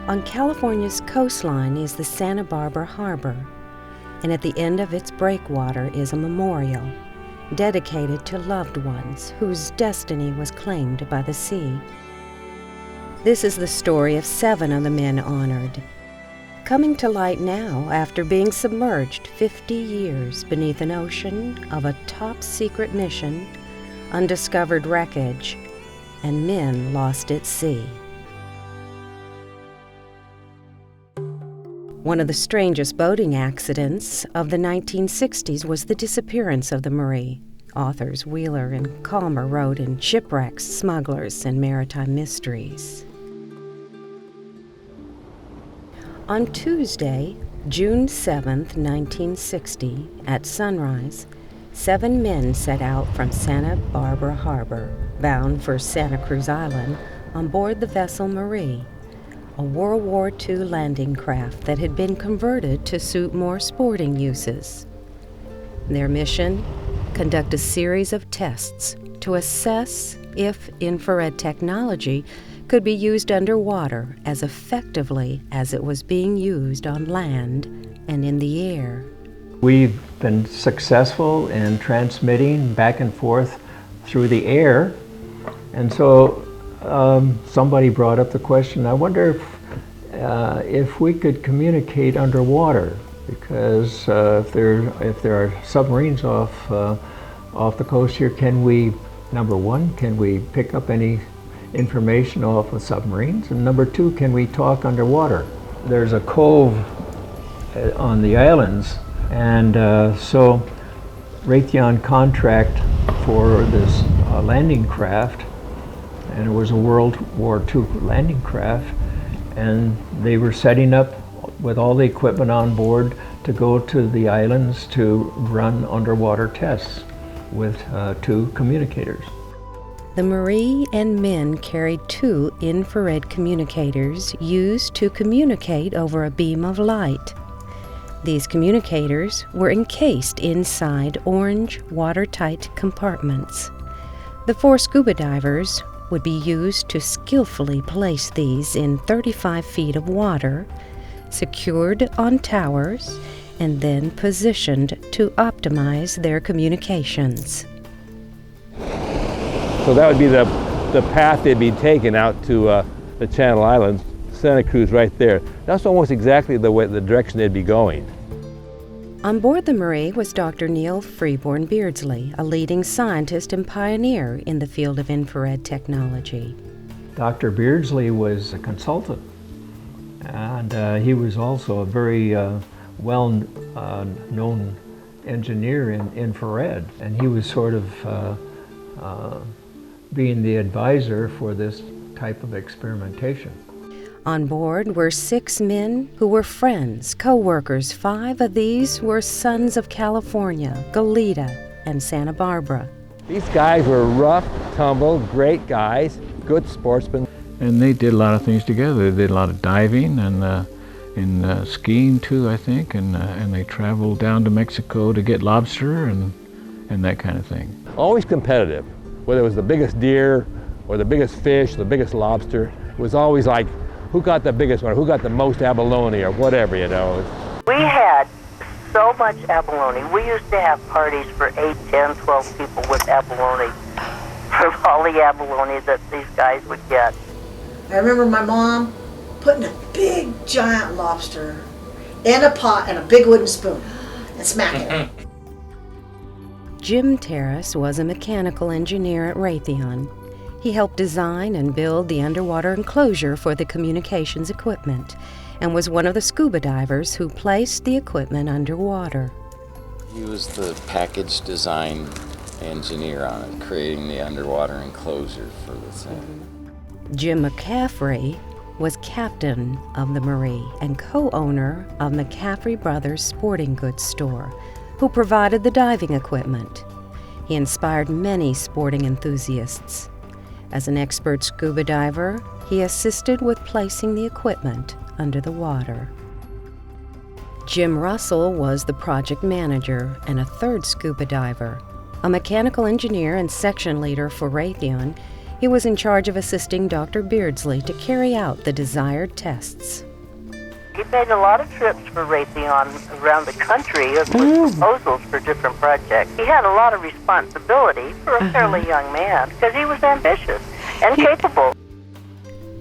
On California's coastline is the Santa Barbara Harbor, and at the end of its breakwater is a memorial dedicated to loved ones whose destiny was claimed by the sea. This is the story of 7 of the men honored, coming to light now after being submerged 50 years beneath an ocean of a top-secret mission, undiscovered wreckage, and men lost at sea. One of the strangest boating accidents of the 1960s was the disappearance of the Marie. Authors Wheeler and Calmer wrote in Shipwrecks, Smugglers, and Maritime Mysteries. On Tuesday, June 7, 1960, at sunrise, 7 men set out from Santa Barbara Harbor, bound for Santa Cruz Island, on board the vessel Marie, a World War II landing craft that had been converted to suit more sporting uses. Their mission? Conduct a series of tests to assess if infrared technology could be used underwater as effectively as it was being used on land and in the air. We've been successful in transmitting back and forth through the air, and so somebody brought up the question, I wonder if we could communicate underwater, because if there are submarines off the coast here, can we, number one, can we pick up any information off of submarines? And number 2, can we talk underwater? There's a cove on the islands, and so Raytheon contract for this landing craft, and it was a World War II landing craft, and they were setting up with all the equipment on board to go to the islands to run underwater tests with 2 communicators. The Marie and men carried 2 infrared communicators used to communicate over a beam of light. These communicators were encased inside orange, watertight compartments. The 4 scuba divers would be used to skillfully place these in 35 feet of water, secured on towers, and then positioned to optimize their communications. So that would be the path they'd be taken out to the Channel Islands, Santa Cruz right there. That's almost exactly the direction they'd be going. On board the Marie was Dr. Neil Freeborn Beardsley, a leading scientist and pioneer in the field of infrared technology. Dr. Beardsley was a consultant, and he was also a very well-known engineer in infrared, and he was sort of being the advisor for this type of experimentation. On board were 6 men who were friends, co-workers. 5 of these were sons of California, Goleta, and Santa Barbara. These guys were rough, tumble, great guys, good sportsmen. And they did a lot of things together. They did a lot of diving and skiing too, I think, and they traveled down to Mexico to get lobster and that kind of thing. Always competitive, whether it was the biggest deer or the biggest fish, the biggest lobster. It was always like, who got the biggest one, who got the most abalone or whatever, you know. We had so much abalone. We used to have parties for 8, 10, 12 people with abalone, from all the abalone that these guys would get. I remember my mom putting a big giant lobster in a pot and a big wooden spoon and smacking it. Newton-Terres was a mechanical engineer at Raytheon. He helped design and build the underwater enclosure for the communications equipment and was one of the scuba divers who placed the equipment underwater. He was the package design engineer on it, creating the underwater enclosure for the thing. Jim McCaffrey was captain of the Marie and co-owner of McCaffrey Brothers Sporting Goods Store, who provided the diving equipment. He inspired many sporting enthusiasts. As an expert scuba diver, he assisted with placing the equipment under the water. Jim Russell was the project manager and a 3rd scuba diver. A mechanical engineer and section leader for Raytheon, He was in charge of assisting Dr. Beardsley to carry out the desired tests. He made a lot of trips for Raytheon around the country with proposals for different projects. He had a lot of responsibility for a fairly young man because he was ambitious and capable.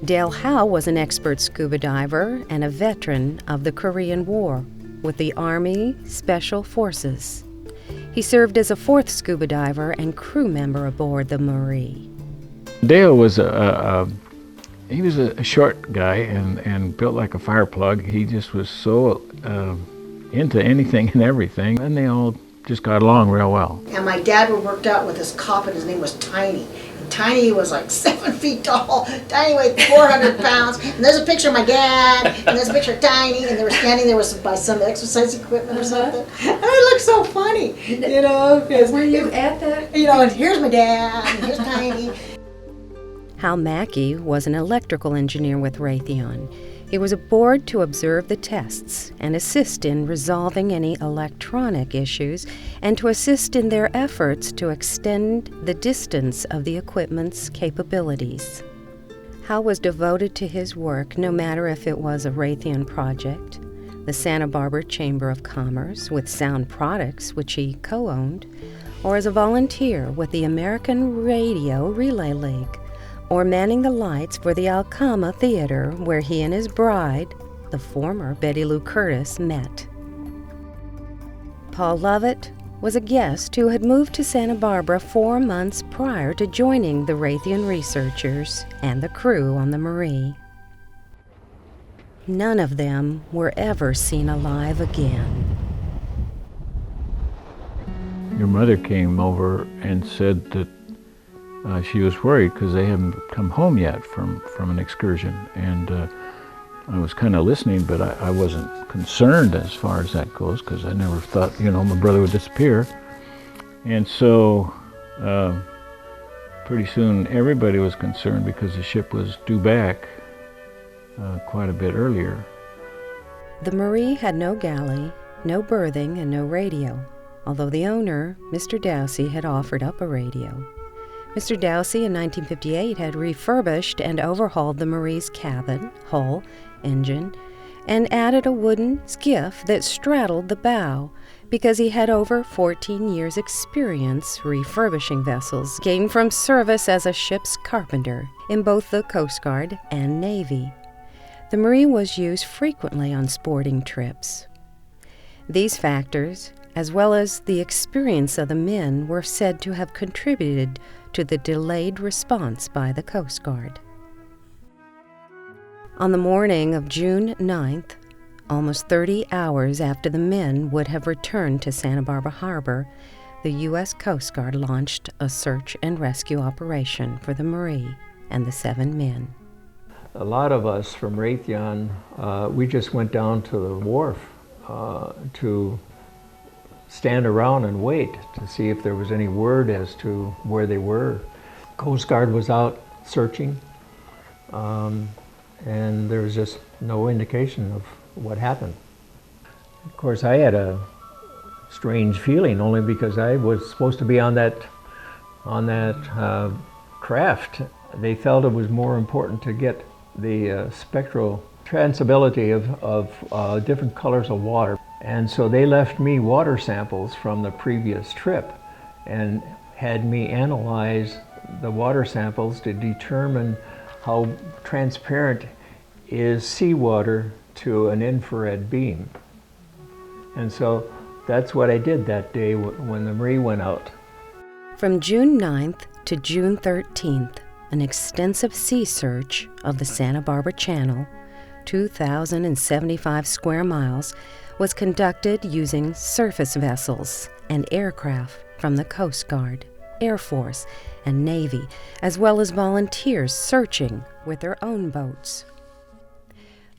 Dale Howe was an expert scuba diver and a veteran of the Korean War with the Army Special Forces. He served as a fourth scuba diver and crew member aboard the Marie. Dale was he was a short guy and built like a fire plug. He just was so into anything and everything, and they all just got along real well. And my dad worked out with this cop, and his name was Tiny. And Tiny was like 7 feet tall. Tiny weighed 400 pounds. And there's a picture of my dad, and there's a picture of Tiny, and they were standing there by some exercise equipment or something. And it looked so funny, you know. Were you at that? You know, and here's my dad, and here's Tiny. Hal Mackey was an electrical engineer with Raytheon. He was aboard to observe the tests and assist in resolving any electronic issues and to assist in their efforts to extend the distance of the equipment's capabilities. Hal was devoted to his work no matter if it was a Raytheon project, the Santa Barbara Chamber of Commerce with Sound Products, which he co-owned, or as a volunteer with the American Radio Relay League, or manning the lights for the Alcama Theater where he and his bride, the former Betty Lou Curtis, met. Paul Lovett was a guest who had moved to Santa Barbara 4 months prior to joining the Raytheon researchers and the crew on the Marie. None of them were ever seen alive again. Your mother came over and said that she was worried because they hadn't come home yet from an excursion, and I was kind of listening, but I wasn't concerned as far as that goes because I never thought, my brother would disappear. And so pretty soon everybody was concerned because the ship was due back quite a bit earlier. The Marie had no galley, no berthing, and no radio, although the owner, Mr. Dowsey, had offered up a radio. Mr. Dowsey in 1958 had refurbished and overhauled the Marie's cabin, hull, engine, and added a wooden skiff that straddled the bow because he had over 14 years' experience refurbishing vessels gained from service as a ship's carpenter in both the Coast Guard and Navy. The Marie was used frequently on sporting trips. These factors, as well as the experience of the men, were said to have contributed to the delayed response by the Coast Guard. On the morning of June 9th, almost 30 hours after the men would have returned to Santa Barbara Harbor, the U.S. Coast Guard launched a search and rescue operation for the Marie and the 7 men. A lot of us from Raytheon, we just went down to the wharf to stand around and wait to see if there was any word as to where they were. Coast Guard was out searching, and there was just no indication of what happened. Of course, I had a strange feeling only because I was supposed to be on that craft. They felt it was more important to get the spectral transability of different colors of water. And so they left me water samples from the previous trip and had me analyze the water samples to determine how transparent is seawater to an infrared beam. And so that's what I did that day when the Marie went out. From June 9th to June 13th, an extensive sea search of the Santa Barbara Channel, 2,075 square miles, was conducted using surface vessels and aircraft from the Coast Guard, Air Force, and Navy, as well as volunteers searching with their own boats.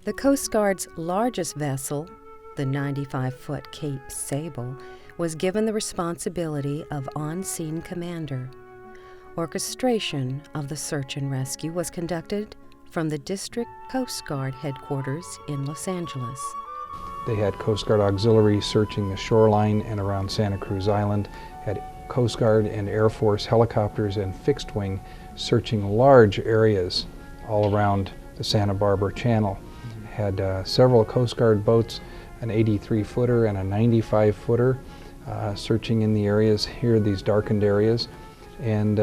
The Coast Guard's largest vessel, the 95-foot Cape Sable, was given the responsibility of on-scene commander. Orchestration of the search and rescue was conducted from the District Coast Guard headquarters in Los Angeles. They had Coast Guard auxiliary searching the shoreline and around Santa Cruz Island, had Coast Guard and Air Force helicopters and fixed wing searching large areas all around the Santa Barbara Channel. Had several Coast Guard boats, an 83-footer and a 95-footer, searching in the areas here, these darkened areas, and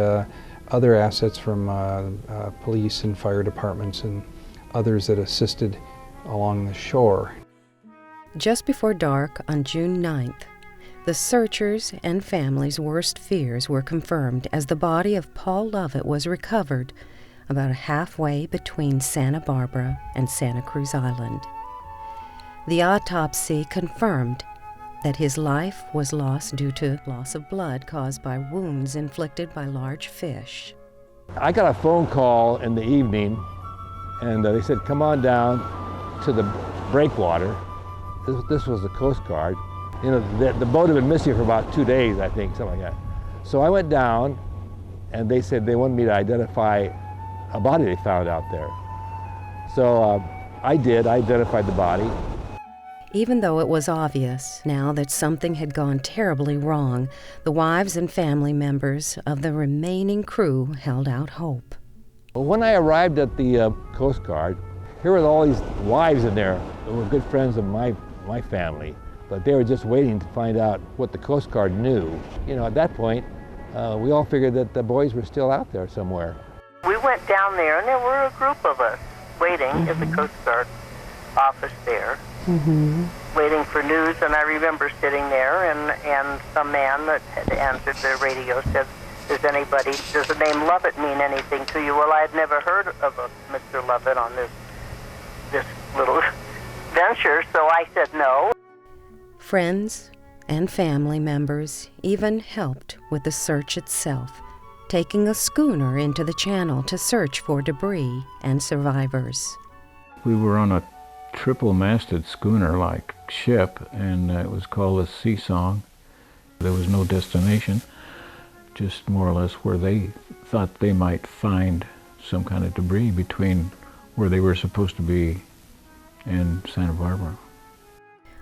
other assets from police and fire departments and others that assisted along the shore. Just before dark on June 9th, the searchers' and families' worst fears were confirmed as the body of Paul Lovett was recovered about halfway between Santa Barbara and Santa Cruz Island. The autopsy confirmed that his life was lost due to loss of blood caused by wounds inflicted by large fish. I got a phone call in the evening, and they said, come on down to the breakwater. This was the Coast Guard. You know, the boat had been missing for about 2 days, I think, something like that. So I went down, and they said they wanted me to identify a body they found out there. So I did. I identified the body. Even though it was obvious now that something had gone terribly wrong, the wives and family members of the remaining crew held out hope. When I arrived at the Coast Guard, here were all these wives in there who were good friends of my family, but they were just waiting to find out what the Coast Guard knew. You know, at that point, we all figured that the boys were still out there somewhere. We went down there, and there were a group of us waiting at the Coast Guard office there, waiting for news. And I remember sitting there, and some man that had answered the radio said, does the name Lovett mean anything to you? Well, I had never heard of a Mr. Lovett on this little venture, so I said no. Friends and family members even helped with the search itself, taking a schooner into the channel to search for debris and survivors. We were on a triple-masted schooner-like ship, and it was called the Sea Song. There was no destination, just more or less where they thought they might find some kind of debris between where they were supposed to be and Santa Barbara.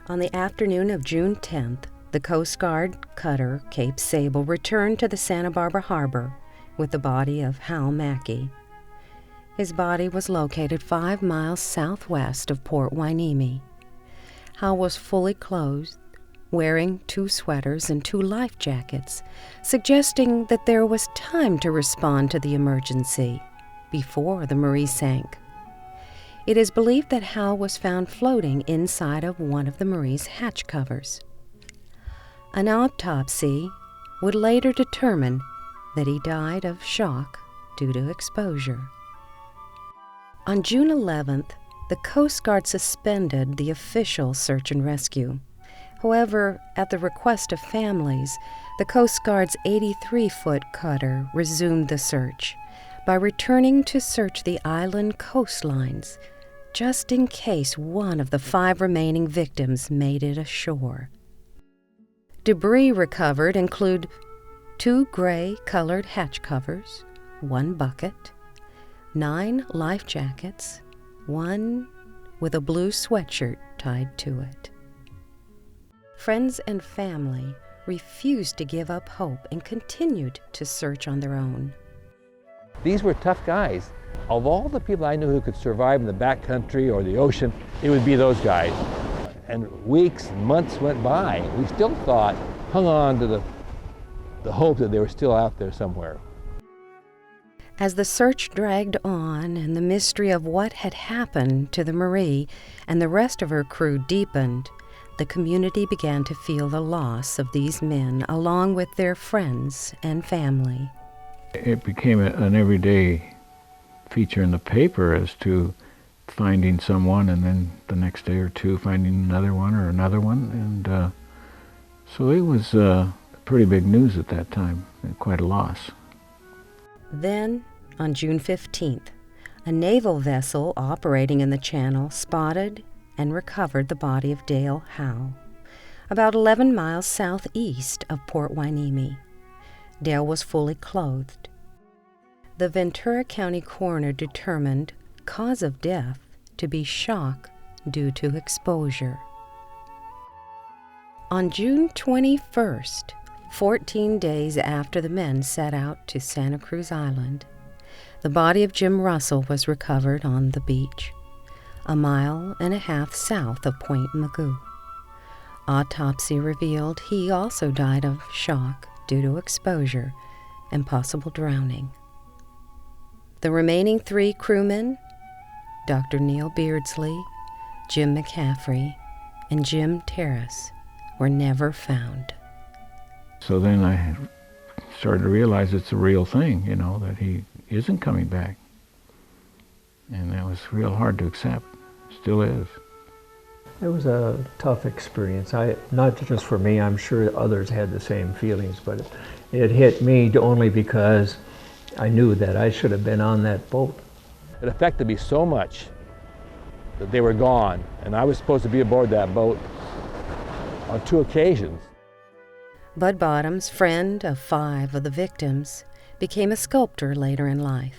On the afternoon of June 10th, the Coast Guard cutter Cape Sable returned to the Santa Barbara harbor with the body of Hal Mackey. His body was located 5 miles southwest of Port Hueneme. Hal was fully clothed, wearing 2 sweaters and 2 life jackets, suggesting that there was time to respond to the emergency before the Marie sank. It is believed that Hal was found floating inside of one of the Marie's hatch covers. An autopsy would later determine that he died of shock due to exposure. On June 11th, the Coast Guard suspended the official search and rescue. However, at the request of families, the Coast Guard's 83-foot cutter resumed the search by returning to search the island coastlines, just in case one of the 5 remaining victims made it ashore. Debris recovered include 2 gray-colored hatch covers, 1 bucket, 9 life jackets, 1 with a blue sweatshirt tied to it. Friends and family refused to give up hope and continued to search on their own. These were tough guys. Of all the people I knew who could survive in the backcountry or the ocean, it would be those guys. And weeks and months went by. We still hung on to the hope that they were still out there somewhere. As the search dragged on and the mystery of what had happened to the Marie and the rest of her crew deepened, the community began to feel the loss of these men along with their friends and family. It became an everyday feature in the paper as to finding someone, and then the next day or two finding another one or another one, and so it was pretty big news at that time, quite a loss. Then, on June 15th, a naval vessel operating in the channel spotted and recovered the body of Dale Howe, about 11 miles southeast of Port Hueneme. Dale was fully clothed. The Ventura County coroner determined cause of death to be shock due to exposure. On June 21st, 14 days after the men set out to Santa Cruz Island, the body of Jim Russell was recovered on the beach, a mile and a half south of Point Mugu. Autopsy revealed he also died of shock due to exposure and possible drowning. The remaining 3 crewmen, Dr. Neil Beardsley, Jim McCaffrey, and Jim Terres, were never found. So then I started to realize it's a real thing, that he isn't coming back. And that was real hard to accept. Still is. It was a tough experience. Not just for me, I'm sure others had the same feelings, but it hit me only because I knew that I should have been on that boat. It affected me so much that they were gone, and I was supposed to be aboard that boat on 2 occasions. Bud Bottoms, friend of 5 of the victims, became a sculptor later in life.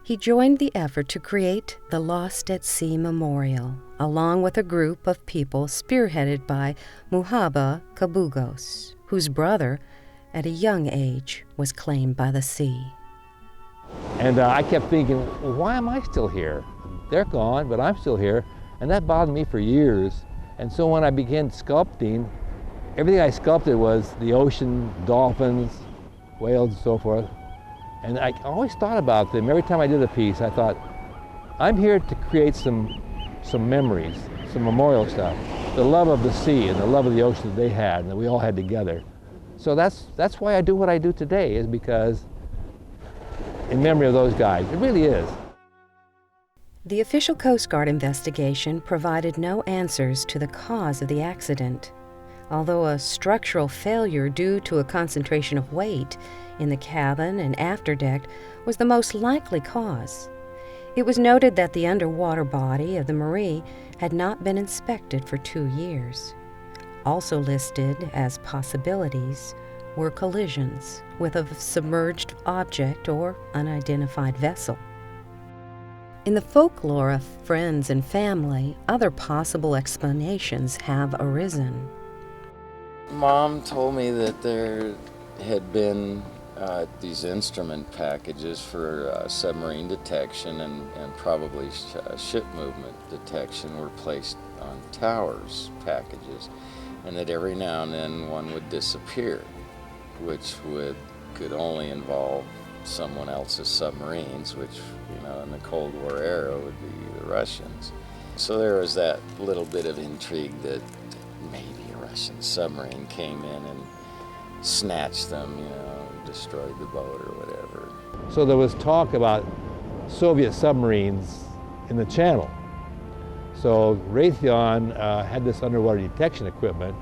He joined the effort to create the Lost at Sea Memorial, along with a group of people spearheaded by Muhaba Kabugos, whose brother, at a young age, was claimed by the sea. And I kept thinking, well, why am I still here? They're gone, but I'm still here. And that bothered me for years. And so when I began sculpting, everything I sculpted was the ocean, dolphins, whales, and so forth. And I always thought about them. Every time I did a piece, I thought, I'm here to create some memories, some memorial stuff. The love of the sea and the love of the ocean that they had and that we all had together. So that's why I do what I do today, is because in memory of those guys. It really is. The official Coast Guard investigation provided no answers to the cause of the accident, although a structural failure due to a concentration of weight in the cabin and afterdeck was the most likely cause. It was noted that the underwater body of the Marie had not been inspected for 2 years. Also listed as possibilities were collisions with a submerged object or unidentified vessel. In the folklore of friends and family, other possible explanations have arisen. Mom told me that there had been these instrument packages for submarine detection and probably ship movement detection were placed on towers packages, and that every now and then one would disappear, which could only involve someone else's submarines, which, in the Cold War era would be the Russians. So there was that little bit of intrigue that maybe a Russian submarine came in and snatched them, destroyed the boat or whatever. So there was talk about Soviet submarines in the channel. So Raytheon had this underwater detection equipment,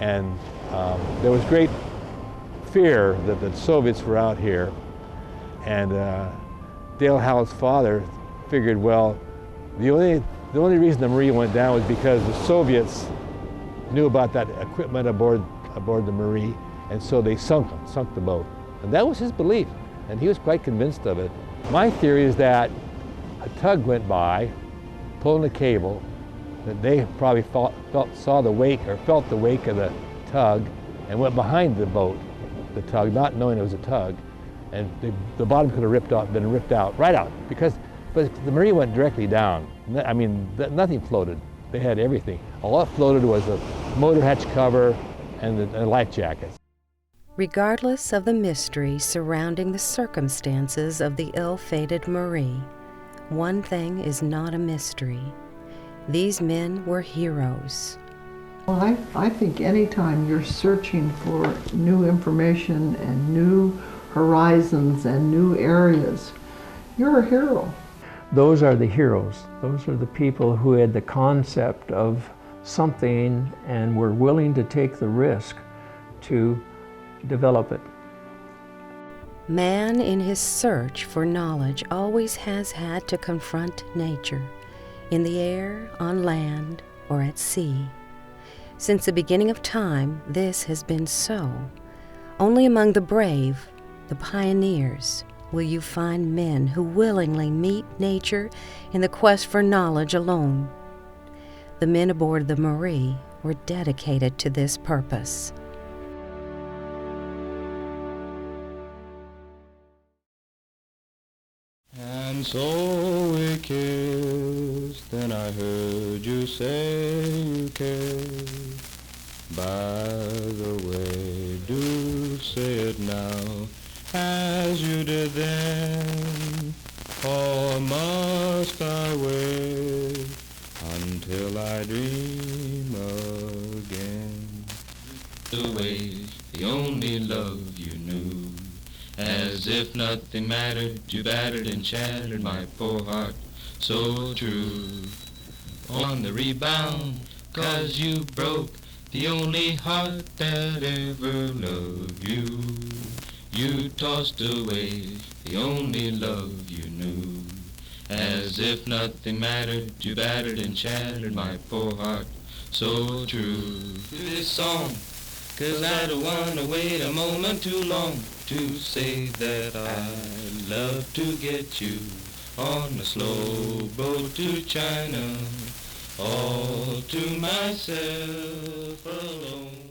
and there was great fear that the Soviets were out here. And Dale Howell's father figured, well, the only reason the Marie went down was because the Soviets knew about that equipment aboard the Marie, and so they sunk the boat. And that was his belief, and he was quite convinced of it. My theory is that a tug went by, pulling a cable, that they probably felt the wake of the tug, and went behind the boat, the tug, not knowing it was a tug, and the bottom could have been ripped out, right out, but the Marie went directly down. I mean, nothing floated. They had everything. All that floated was a motor hatch cover and the life jackets. Regardless of the mystery surrounding the circumstances of the ill-fated Marie, one thing is not a mystery. These men were heroes. Well, I think anytime you're searching for new information and new horizons and new areas, you're a hero. Those are the heroes. Those are the people who had the concept of something and were willing to take the risk to develop it. Man in his search for knowledge always has had to confront nature, in the air, on land, or at sea. Since the beginning of time, this has been so. Only among the brave, the pioneers, will you find men who willingly meet nature in the quest for knowledge alone. The men aboard the Marie were dedicated to this purpose. And so we kissed, and I heard you say you cared. By the way, do say it now, as you did then, or must I wait until I dream again? The way, the only love you knew, as if nothing mattered, you battered and shattered my poor heart so true. On the rebound, 'cause you broke the only heart that ever loved you. You tossed away the only love you knew, as if nothing mattered, you battered and shattered my poor heart so true. This song, 'cause I don't wanna wait a moment too long to say that I'd love to get you on a slow boat to China, all to myself alone.